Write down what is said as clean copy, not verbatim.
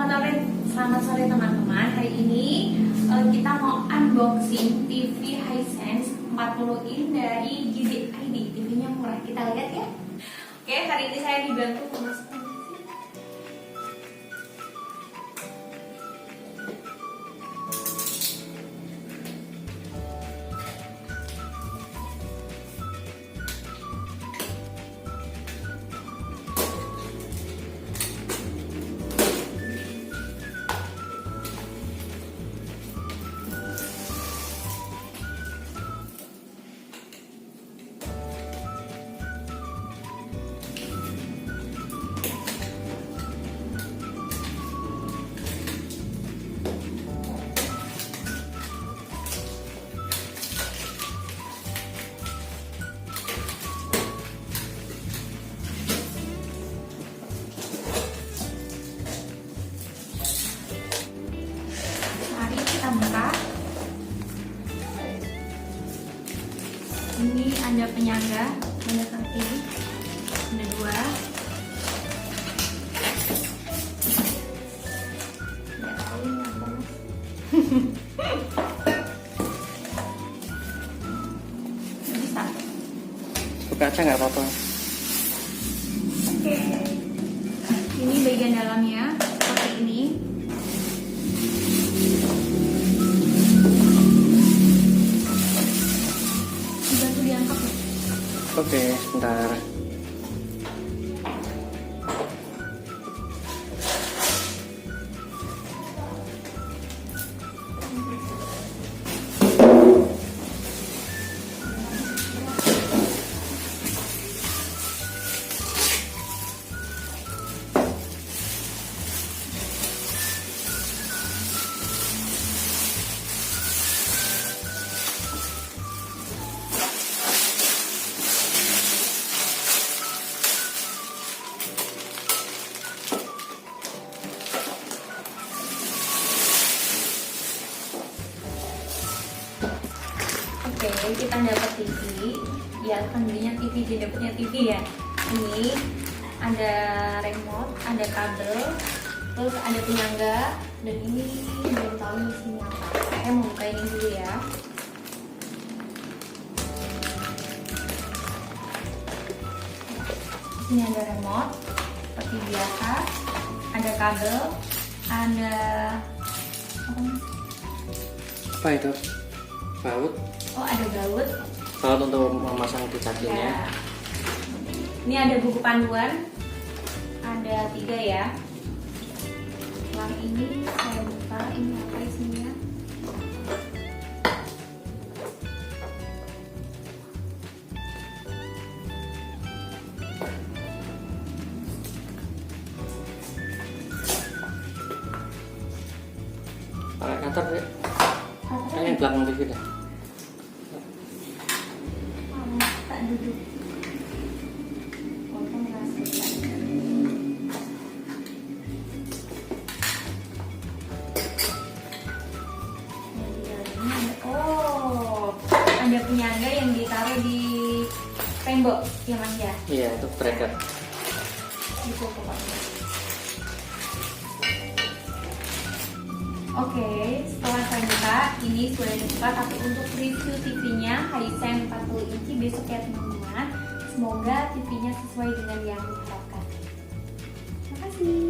Selamat sore teman-teman. Hari ini kita mau unboxing TV Hisense 40 in dari GDID. TV-nya murah, kita lihat ya. Oke, hari ini saya dibantu Mas. Buka. Ini ada penyangga, ada satu, ada dua, nggak tahu ini apa. Bisa. Buka aja nggak apa-apa. Oke. Ini bagian dalamnya seperti ini. Oke, sebentar. Oke, kita dapat TV. Ya, kan belinya TV, tidak punya TV ya. Ini ada remote, ada kabel, terus ada penyangga, dan ini belum tahu isinya apa. Saya mau buka ini dulu ya. Ini ada remote, seperti biasa. Ada kabel, ada Apa itu? Baut? oh ada baut. Baut untuk memasang di kakinya. Ya. Ini ada buku panduan, ada 3 ya. Setelah ini saya buka, ini apa isinya? Pakai kantor deh. Yang belakang TV dah. Tak duduk. Oh, ada penyangga yang ditaruh di tembok ya Mas ya? Iya, itu bracket. Gitu pokoknya. Oke, setelah saya buka, ini sudah dibuka, tapi untuk review TV-nya Hisense 40 inci besok ya teman-teman. Semoga TV-nya sesuai dengan yang diharapkan. Terima kasih.